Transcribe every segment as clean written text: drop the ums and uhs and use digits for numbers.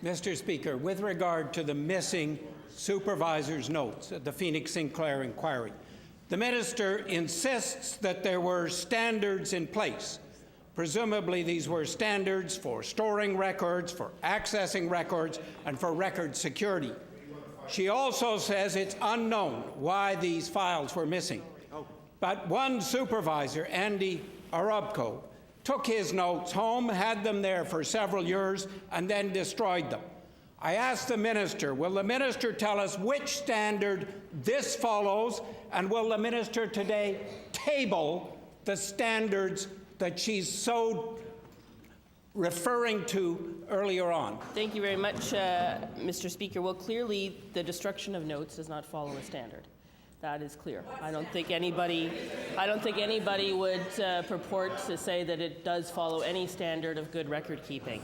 Mr. Speaker, with regard to the missing supervisor's notes at the Phoenix Sinclair inquiry, the minister insists that there were standards in place. Presumably, these were standards for storing records, for accessing records, and for record security. She also says it's unknown why these files were missing. But one supervisor, Andy Arabco, took his notes home, had them there for several years, and then destroyed them. I asked the minister, will the minister tell us which standard this follows, and will the minister today table the standards that she's so referring to earlier on? Thank you very much, Mr. Speaker. Well, clearly, the destruction of notes does not follow a standard. That is clear. I don't think anybody would purport to say that it does follow any standard of good record keeping.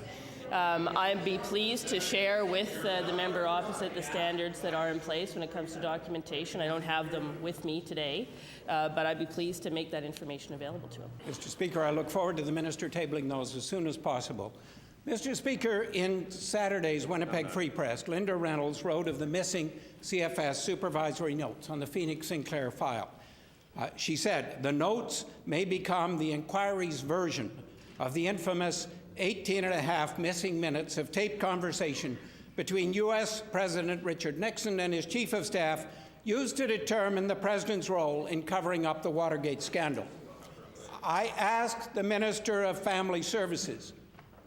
I'd be pleased to share with the member opposite the standards that are in place when it comes to documentation. I don't have them with me today, but I'd be pleased to make that information available to him. Mr. Speaker, I look forward to the minister tabling those as soon as possible. Mr. Speaker, in Saturday's Winnipeg Free Press, Linda Reynolds wrote of the missing CFS supervisory notes on the Phoenix Sinclair file. She said, the notes may become the inquiry's version of the infamous 18.5 missing minutes of taped conversation between U.S. President Richard Nixon and his chief of staff used to determine the president's role in covering up the Watergate scandal. I asked the Minister of Family Services,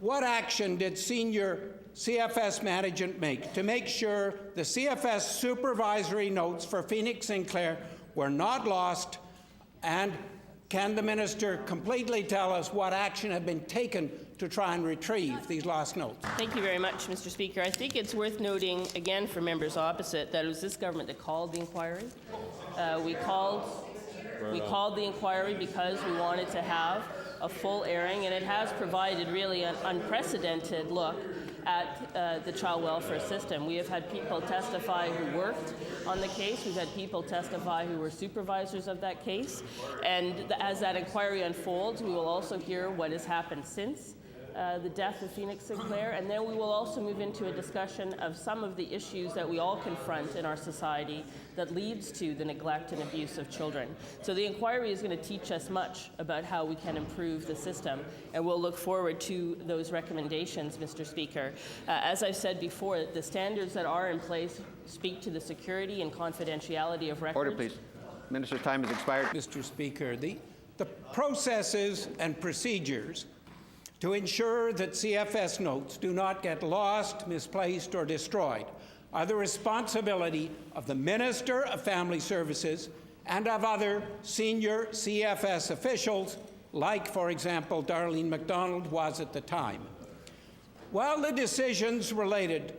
what action did senior CFS management to make sure the CFS supervisory notes for Phoenix Sinclair were not lost, and can the minister completely tell us what action had been taken to try and retrieve these lost notes? Thank you very much, Mr. Speaker. I think it's worth noting, again, for members opposite, that it was this government that called the inquiry. We called the inquiry because we wanted to have a full airing, and it has provided really an unprecedented look at the child welfare system. We have had people testify who worked on the case. We've had people testify who were supervisors of that case. And as that inquiry unfolds, we will also hear what has happened since the death of Phoenix Sinclair, and then we will also move into a discussion of some of the issues that we all confront in our society that leads to the neglect and abuse of children. So the inquiry is going to teach us much about how we can improve the system, and we'll look forward to those recommendations, Mr. Speaker. As I've said before, the standards that are in place speak to the security and confidentiality of records. Order, please. Minister's time has expired. Mr. Speaker, the processes and procedures to ensure that CFS notes do not get lost, misplaced, or destroyed are the responsibility of the Minister of Family Services and of other senior CFS officials, like, for example, Darlene MacDonald was at the time. While the decisions related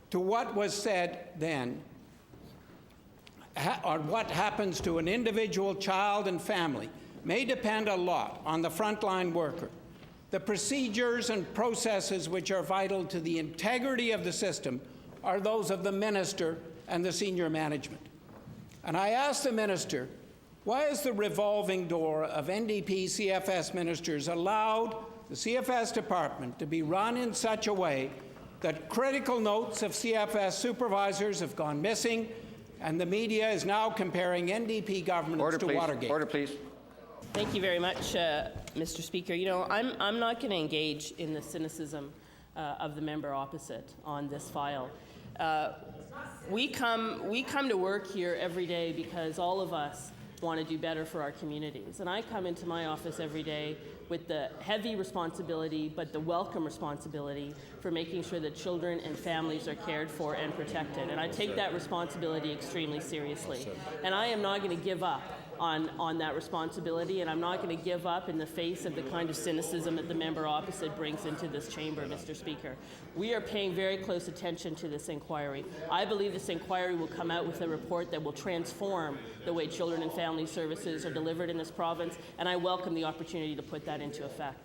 to what was said then on what happens to an individual child and family may depend a lot on the frontline worker, the procedures and processes which are vital to the integrity of the system are those of the minister and the senior management. And I asked the minister, why is the revolving door of NDP CFS ministers allowed the CFS department to be run in such a way that critical notes of CFS supervisors have gone missing, and the media is now comparing NDP governments to Watergate? Order, please. Thank you very much, Mr. Speaker. You know, I'm not going to engage in the cynicism of the member opposite on this file. We come to work here every day because all of us want to do better for our communities. And I come into my office every day with the heavy responsibility, but the welcome responsibility for making sure that children and families are cared for and protected. And I take that responsibility extremely seriously. And I am not going to give up on that responsibility, and I'm not going to give up in the face of the kind of cynicism that the member opposite brings into this chamber, Mr. Speaker. We are paying very close attention to this inquiry. I believe this inquiry will come out with a report that will transform the way children and family services are delivered in this province, and I welcome the opportunity to put that into effect.